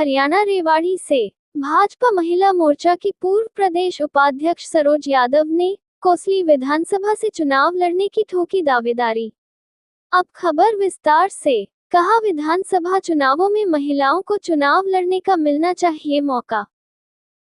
हरियाणा रेवाड़ी से भाजपा महिला मोर्चा की पूर्व प्रदेश उपाध्यक्ष सरोज यादव ने कोसली विधानसभा से चुनाव लड़ने की ठोकी दावेदारी। अब खबर विस्तार से। कहा, विधानसभा चुनावों में महिलाओं को चुनाव लड़ने का मिलना चाहिए मौका।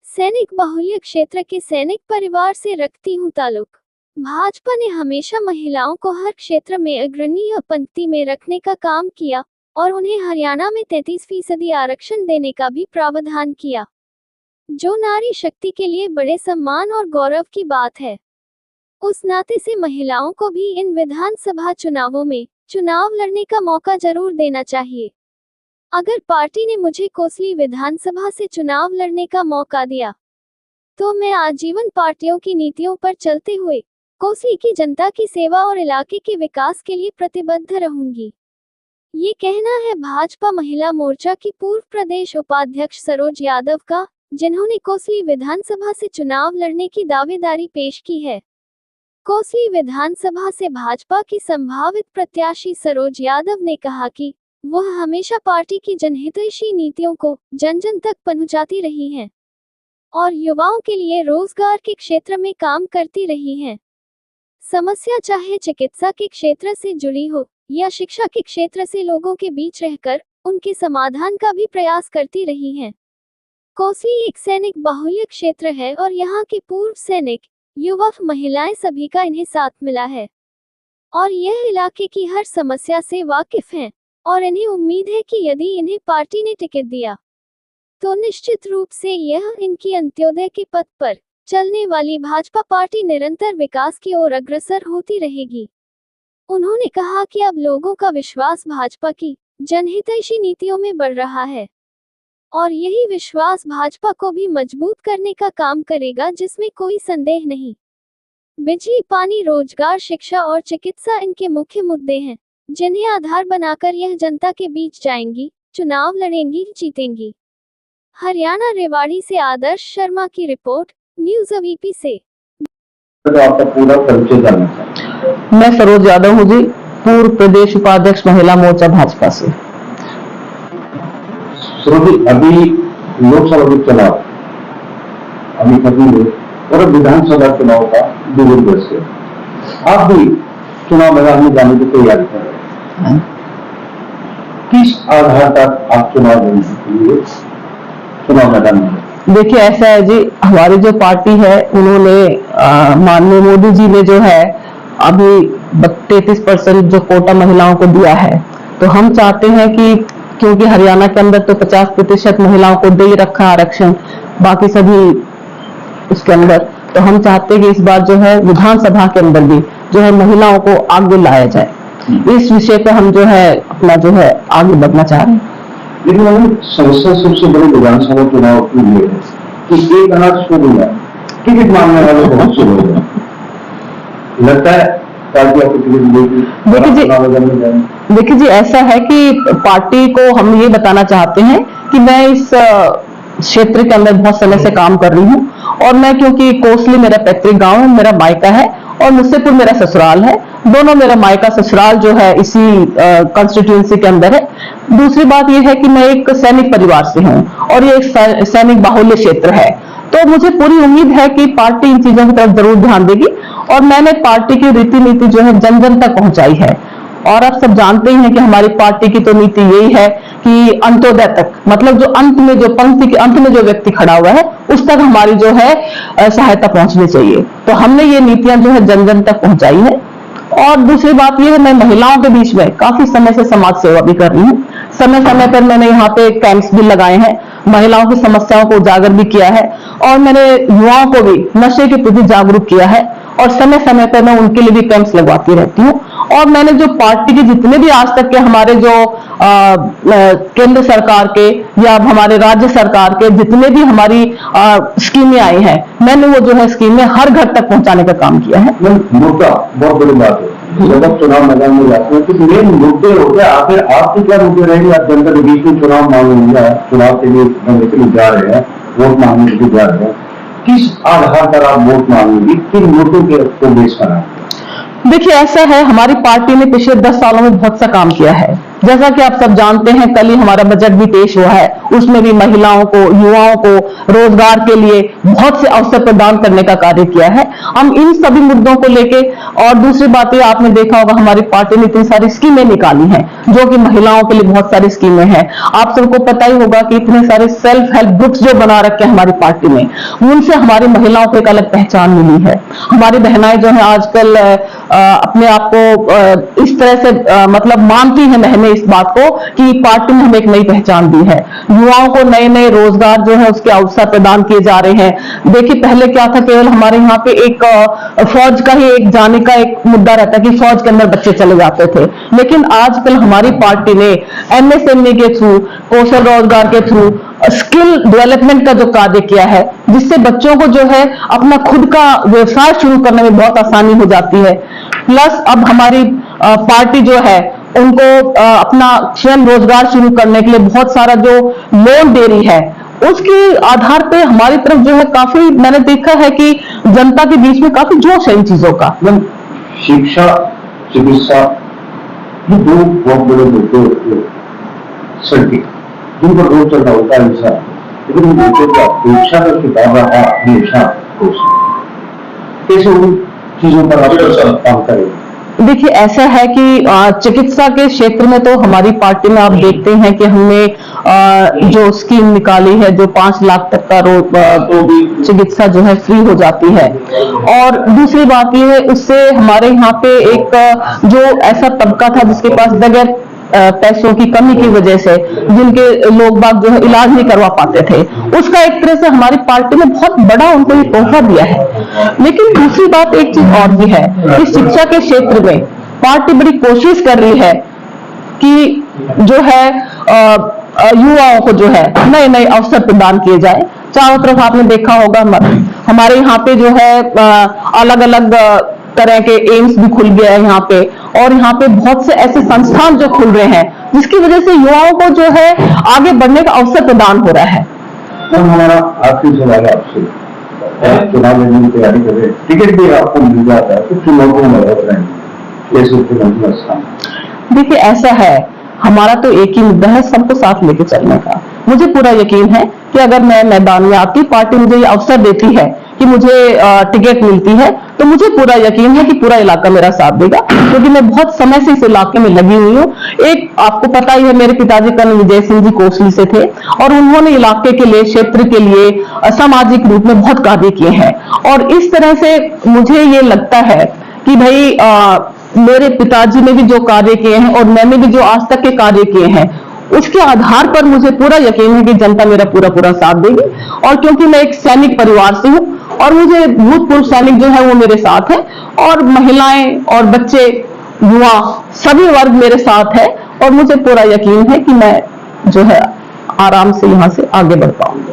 सैनिक बाहुल्य क्षेत्र के सैनिक परिवार से रखती हूं ताल्लुक। भाजपा ने हमेशा महिलाओं को हर क्षेत्र में अग्रणी पंक्ति में रखने का काम किया और उन्हें हरियाणा में 33% आरक्षण देने का भी प्रावधान किया, जो नारी शक्ति के लिए बड़े सम्मान और गौरव की बात है। उस नाते से महिलाओं को भी इन विधानसभा चुनावों में चुनाव लड़ने का मौका जरूर देना चाहिए। अगर पार्टी ने मुझे कोसली विधानसभा से चुनाव लड़ने का मौका दिया तो मैं आजीवन पार्टियों की नीतियों पर चलते हुए कोसली की जनता की सेवा और इलाके के विकास के लिए प्रतिबद्ध रहूंगी। ये कहना है भाजपा महिला मोर्चा की पूर्व प्रदेश उपाध्यक्ष सरोज यादव का, जिन्होंने कोसली विधानसभा से चुनाव लड़ने की दावेदारी पेश की है। कोसली विधानसभा से भाजपा की संभावित प्रत्याशी सरोज यादव ने कहा कि वह हमेशा पार्टी की जनहितैषी नीतियों को जन जन तक पहुंचाती रही हैं और युवाओं के लिए रोजगार के क्षेत्र में काम करती रही हैं। समस्या चाहे चिकित्सा के क्षेत्र से जुड़ी हो या शिक्षा के क्षेत्र से लोगों के बीच रहकर उनके समाधान का भी प्रयास करती रही हैं। कोसली एक सैनिक बाहुल्य क्षेत्र है और यहाँ के पूर्व सैनिक, युवा, महिलाएं सभी का इन्हें साथ मिला है और यह इलाके की हर समस्या से वाकिफ हैं और इन्हें उम्मीद है कि यदि इन्हें पार्टी ने टिकट दिया तो निश्चित रूप से यह इनकी अंत्योदय के पथ पर चलने वाली भाजपा पार्टी निरंतर विकास की ओर अग्रसर होती रहेगी। उन्होंने कहा कि अब लोगों का विश्वास भाजपा की जनहितैषी नीतियों में बढ़ रहा है और यही विश्वास भाजपा को भी मजबूत करने का काम करेगा, जिसमें कोई संदेह नहीं। बिजली, पानी, रोजगार, शिक्षा और चिकित्सा इनके मुख्य मुद्दे हैं, जिन्हें आधार बनाकर यह जनता के बीच जाएंगी, चुनाव लड़ेंगी, जीतेंगी। हरियाणा रेवाड़ी से आदर्श शर्मा की रिपोर्ट, न्यूज़ वीपी से। तो आपका पूरा परिचय जानना चाहूंगा। मैं सरोज यादव हूँ जी, पूर्व प्रदेश उपाध्यक्ष महिला मोर्चा भाजपा से। सरोज, अभी लोकसभा के चुनाव अभी खत्म हुए और विधानसभा चुनाव का 2 दिन बचे हैं। आप भी चुनाव मैदान में जाने की तैयारी कर रहे हैं। किस आधार पर आप चुनाव लड़ने के लिए चुनाव मैदान में? देखिए, ऐसा है जी, हमारी जो पार्टी है उन्होंने माननीय मोदी जी ने जो है अभी 33% जो कोटा महिलाओं को दिया है, तो हम चाहते हैं कि क्योंकि हरियाणा के अंदर तो 50% महिलाओं को दे रखा आरक्षण, बाकी सभी उसके अंदर, तो हम चाहते हैं कि इस बार जो है विधानसभा के अंदर भी जो है महिलाओं को आगे लाया जाए। इस विषय पे हम जो है अपना जो है आगे बढ़ना चाह रहे हैं। लेकिन समस्या सबसे बड़ी विधानसभा चुनाव की ये है कि एक अनाज छू गया, टिकट मांगने वाले बहुत से लोग हैं। लगता है पार्टी आपको टिकट देगी? देखिए जी, ऐसा है कि पार्टी को हम ये बताना चाहते हैं कि मैं इस क्षेत्र के अंदर बहुत समय से काम कर रही हूँ और मैं, क्योंकि कोसली मेरा पैतृक गांव है, मेरा मायका है और मुस्सेपुर मेरा ससुराल है, दोनों मेरा मायका ससुराल जो है इसी कंस्टिट्यूएंसी के अंदर है। दूसरी बात यह है कि मैं एक सैनिक परिवार से हूँ और ये एक सैनिक बाहुल्य क्षेत्र है, तो मुझे पूरी उम्मीद है कि पार्टी इन चीजों की तरफ जरूर ध्यान देगी और मैंने पार्टी की रीति नीति जो है जन जन तक पहुंचाई है। और आप सब जानते ही हैं कि हमारी पार्टी की तो नीति यही है कि अंत्योदय तक, मतलब जो अंत में, जो पंक्ति के अंत में जो व्यक्ति खड़ा हुआ है उस तक हमारी जो है सहायता पहुंचनी चाहिए। तो हमने ये नीतियां जो है जन जन तक पहुंचाई है। और दूसरी बात यह है, मैं महिलाओं के बीच में काफी समय से समाज सेवा भी कर रही हूँ। समय समय पर मैंने यहाँ पे कैंप्स भी लगाए हैं, महिलाओं की समस्याओं को उजागर भी किया है और मैंने युवाओं को भी नशे के प्रति जागरूक किया है और समय समय पर मैं उनके लिए भी कैंप्स लगवाती रहती हूँ। और मैंने जो पार्टी के जितने भी आज तक के हमारे जो केंद्र सरकार के या हमारे राज्य सरकार के जितने भी हमारी स्कीमें आई हैं, मैंने वो जो है स्कीमें हर घर तक पहुंचाने का काम किया है। मुद्दा बहुत बड़ी बात है, जब आप चुनाव मैदान में जाते हैं तो मेन मुद्दे होते हैं। आखिर आपके क्या मुद्दे रहेंगे? आप जनता के बीच में चुनाव मांगेंगे, चुनाव के लिए जा रहे हैं, वोट मांगने के लिए जा रहे हैं, किस आधार पर आप वोट मांगेंगे, किन मुद्दों को बेस पर? देखिए, ऐसा है, हमारी पार्टी ने पिछले 10 सालों में बहुत सा काम किया है। जैसा कि आप सब जानते हैं, कल ही हमारा बजट भी पेश हुआ है, उसमें भी महिलाओं को, युवाओं को रोजगार के लिए बहुत से अवसर प्रदान करने का कार्य किया है। हम इन सभी मुद्दों को लेके, और दूसरी बात ये आपने देखा होगा, हमारी पार्टी ने इतनी सारी स्कीमें निकाली हैं जो कि महिलाओं के लिए बहुत सारी स्कीमें हैं। आप सबको पता ही होगा कि इतने सारे सेल्फ हेल्प ग्रुप्स जो बना रखे हैं हमारी पार्टी में, उनसे हमारी महिलाओं को एक अलग पहचान मिली है। हमारी बहनाएं जो है आजकल अपने आप को इस तरह से मतलब मानती है मैंने इस बात को कि पार्टी ने हमें एक नई पहचान दी है। युवाओं को नए नए रोजगार जो है उसके अवसर प्रदान किए जा रहे हैं। देखिए पहले क्या था, केवल हमारे यहाँ पे एक फौज का ही एक जाने का एक मुद्दा रहता कि फौज के अंदर बच्चे चले जाते थे, लेकिन आजकल हमारी पार्टी ने एमएसएमई के थ्रू, कौशल रोजगार के थ्रू स्किल डेवलपमेंट का जो कार्य किया है, जिससे बच्चों को जो है अपना खुद का व्यवसाय शुरू करने में बहुत आसानी हो जाती है। प्लस अब हमारी पार्टी जो है उनको अपना स्वयं रोजगार शुरू करने के लिए बहुत सारा जो लोन दे रही है, उसके आधार पे हमारी तरफ जो है काफी मैंने देखा है कि जनता के बीच में काफी जोश है इन चीजों का। शिक्षा, चिकित्सा, ये दो बहुत बड़े मुद्दे सड़कें जिन पर रोज चलना होता है इंसान, लेकिन मुद्दों का शिक्षा का किताब रहा हमेशा कैसे उन चीजों पर आप काम करें? देखिए ऐसा है कि चिकित्सा के क्षेत्र में तो हमारी पार्टी में आप देखते हैं कि हमने जो स्कीम निकाली है, जो 5 लाख तक का रोज चिकित्सा जो है फ्री हो जाती है। और दूसरी बात ये है, उससे हमारे यहाँ पे एक जो ऐसा तबका था जिसके पास बगैर पैसों की कमी की वजह से जिनके लोग बाग जो है इलाज नहीं करवा पाते थे, उसका एक तरह से हमारी पार्टी ने बहुत बड़ा उनको ये तोहफा दिया है। लेकिन दूसरी बात एक चीज और भी है कि शिक्षा के क्षेत्र में पार्टी बड़ी कोशिश कर रही है कि जो है युवाओं को जो है नए नए अवसर प्रदान किए जाए। चारों तरफ आपने देखा होगा हमारे यहाँ पे जो है अलग अलग तरह के एम्स भी खुल गया है यहाँ पे, और यहाँ पे बहुत से ऐसे संस्थान जो खुल रहे हैं जिसकी वजह से युवाओं को जो है आगे बढ़ने का अवसर प्रदान हो रहा है। हमारा आखिरी सवाल है आपसे, चुनाव लड़ने की तैयारी कर रहे हैं, टिकट भी आपको मिल जाता है तो चुनाव को मदद रहेंगे, कैसे मुख्यमंत्री स्थान? देखिए ऐसा है, हमारा तो एक ही मुद्दा है, सबको साथ लेके चलने का। मुझे पूरा यकीन है कि अगर मैं मैदान में आती, पार्टी मुझे ये अवसर देती है कि मुझे टिकट मिलती है, तो मुझे पूरा यकीन है कि पूरा इलाका मेरा साथ देगा, क्योंकि मैं बहुत समय से इस इलाके में लगी हुई हूँ। एक आपको पता ही है, मेरे पिताजी कर्नल विजय सिंह जी कोसली से थे और उन्होंने इलाके के लिए, क्षेत्र के लिए सामाजिक रूप में बहुत कार्य किए हैं। और इस तरह से मुझे ये लगता है कि भाई मेरे पिताजी ने भी जो कार्य किए हैं और मैंने भी जो आज तक के कार्य किए हैं, उसके आधार पर मुझे पूरा यकीन है कि जनता मेरा पूरा पूरा साथ देगी। और क्योंकि मैं एक सैनिक परिवार से हूँ और मुझे भूतपूर्व सैनिक जो है वो मेरे साथ है, और महिलाएं और बच्चे, युवा, सभी वर्ग मेरे साथ है, और मुझे पूरा यकीन है कि मैं जो है आराम से यहाँ से आगे बढ़ पाऊंगी।